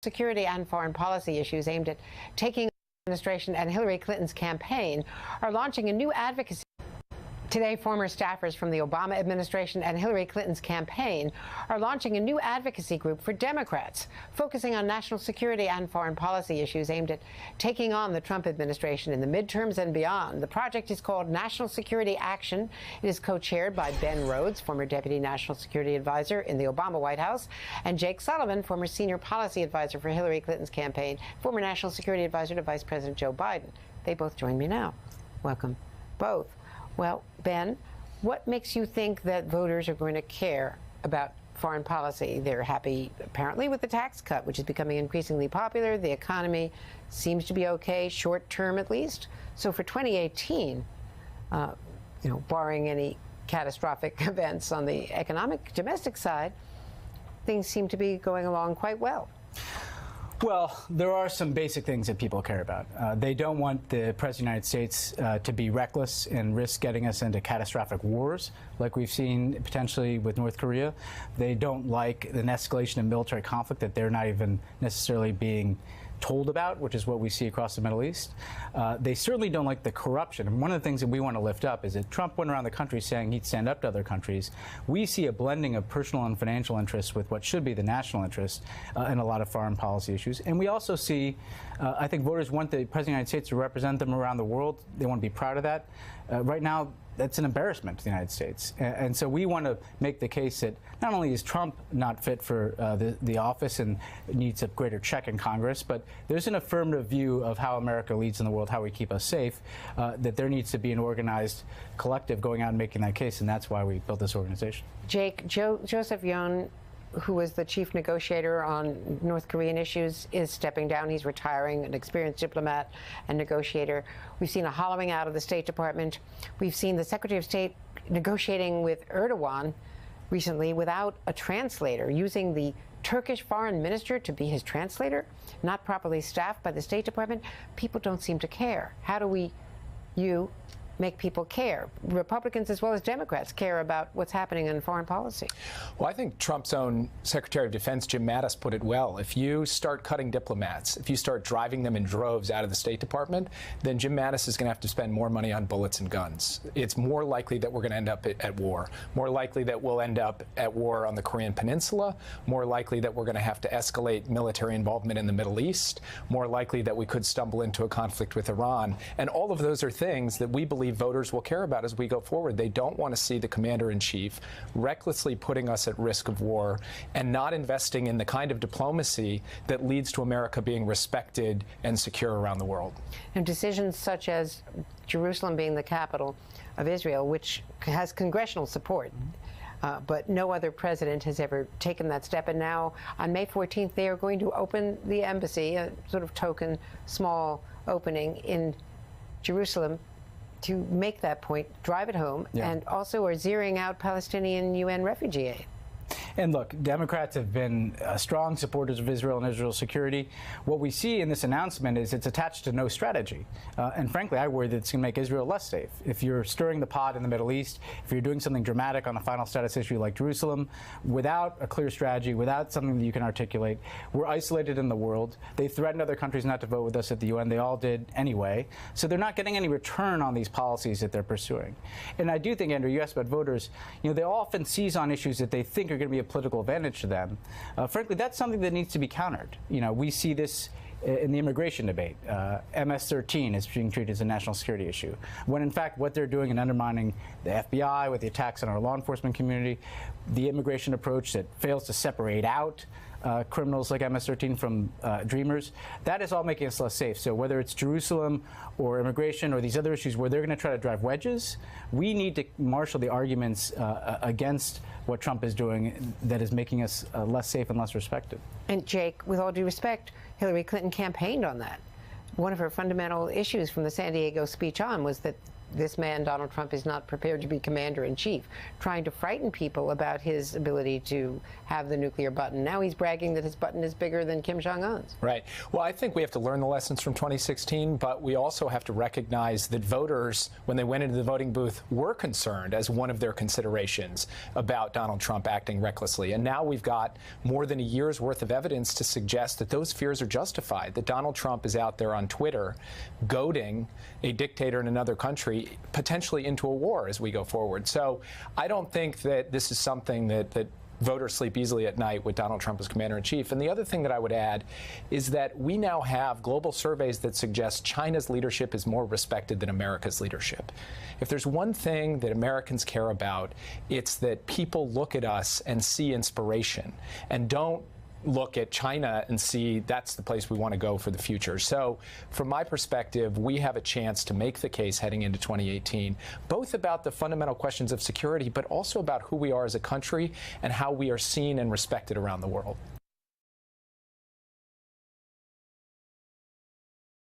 Security and foreign policy issues aimed at taking the administration and Hillary Clinton's campaign are launching a new advocacy. Today, former staffers from the Obama administration and Hillary Clinton's campaign are launching a new advocacy group for Democrats, focusing on national security and foreign policy issues aimed at taking on the Trump administration in the midterms and beyond. The project is called National Security Action. It is co-chaired by Ben Rhodes, former Deputy National Security Advisor in the Obama White House, and Jake Sullivan, former Senior Policy Advisor for Hillary Clinton's campaign, former National Security Advisor to Vice President Joe Biden. They both join me now. Welcome, both. Well, Ben, what makes you think that voters are going to care about foreign policy? They're happy, apparently, with the tax cut, which is becoming increasingly popular. The economy seems to be okay, short term at least. So for 2018, barring any catastrophic events on the economic domestic side, things seem to be going along quite well. Well, there are some basic things that people care about. They don't want the President of the United States to be reckless and risk getting us into catastrophic wars like we've seen potentially with North Korea. They don't like an escalation of military conflict that they're not even necessarily being told about, which is what we see across the Middle East. They certainly don't like the corruption. And one of the things that we want to lift up is that Trump went around the country saying he'd stand up to other countries. We see a blending of personal and financial interests with what should be the national interest in a lot of foreign policy issues. And we also see, I think voters want the President of the United States to represent them around the world. They want to be proud of that. Right now, that's an embarrassment to the United States. And so we want to make the case that not only is Trump not fit for the office and needs a greater check in Congress, but there's an affirmative view of how America leads in the world, how we keep us safe, that there needs to be an organized collective going out and making that case, and that's why we built this organization. Jake, Joseph Yun, who was the chief negotiator on North Korean issues, is stepping down. He's retiring, an experienced diplomat and negotiator. We've seen a hollowing out of the State Department. We've seen the Secretary of State negotiating with Erdogan recently without a translator, using the Turkish foreign minister to be his translator, not properly staffed by the State Department. People don't seem to care. How do you make people care? Republicans as well as Democrats care about what's happening in foreign policy. Well, I think Trump's own Secretary of Defense, Jim Mattis, put it well. If you start cutting diplomats, if you start driving them in droves out of the State Department, then Jim Mattis is going to have to spend more money on bullets and guns. It's more likely that we're going to end up at war, more likely that we'll end up at war on the Korean Peninsula, more likely that we're going to have to escalate military involvement in the Middle East, more likely that we could stumble into a conflict with Iran. And all of those are things that we believe voters will care about as we go forward. They don't want to see the commander-in-chief recklessly putting us at risk of war and not investing in the kind of diplomacy that leads to America being respected and secure around the world. And decisions such as Jerusalem being the capital of Israel, which has congressional support, but no other president has ever taken that step. And now on May 14th, they are going to open the embassy, a sort of token small opening in Jerusalem, to make that point, drive it home, and also are zeroing out Palestinian UN refugee aid. And look, Democrats have been strong supporters of Israel and Israel's security. What we see in this announcement is it's attached to no strategy. And frankly, I worry that it's going to make Israel less safe. If you're stirring the pot in the Middle East, if you're doing something dramatic on a final status issue like Jerusalem, without a clear strategy, without something that you can articulate, we're isolated in the world. They threatened other countries not to vote with us at the UN. They all did anyway. So they're not getting any return on these policies that they're pursuing. And I do think, Andrew, you asked about voters. They often seize on issues that they think are going to be a political advantage to them. Frankly, that's something that needs to be countered. We see this in the immigration debate. MS-13 is being treated as a national security issue, when in fact what they're doing in undermining the FBI with the attacks on our law enforcement community, the immigration approach that fails to separate out criminals like MS-13 from dreamers, that is all making us less safe. So whether it's Jerusalem or immigration or these other issues where they're going to try to drive wedges, we need to marshal the arguments against what Trump is doing that is making us less safe and less respected. And Jake, with all due respect, Hillary Clinton campaigned on that. One of her fundamental issues from the San Diego speech on was that this man, Donald Trump, is not prepared to be commander-in-chief, trying to frighten people about his ability to have the nuclear button. Now he's bragging that his button is bigger than Kim Jong-un's. Right. Well, I think we have to learn the lessons from 2016, but we also have to recognize that voters, when they went into the voting booth, were concerned as one of their considerations about Donald Trump acting recklessly. And now we've got more than a year's worth of evidence to suggest that those fears are justified, that Donald Trump is out there on Twitter goading a dictator in another country potentially into a war as we go forward. So I don't think that this is something that voters sleep easily at night with Donald Trump as commander-in-chief. And the other thing that I would add is that we now have global surveys that suggest China's leadership is more respected than America's leadership. If there's one thing that Americans care about, it's that people look at us and see inspiration and don't look at China and see that's the place we want to go for the future. So from my perspective, we have a chance to make the case heading into 2018, both about the fundamental questions of security, but also about who we are as a country and how we are seen and respected around the world.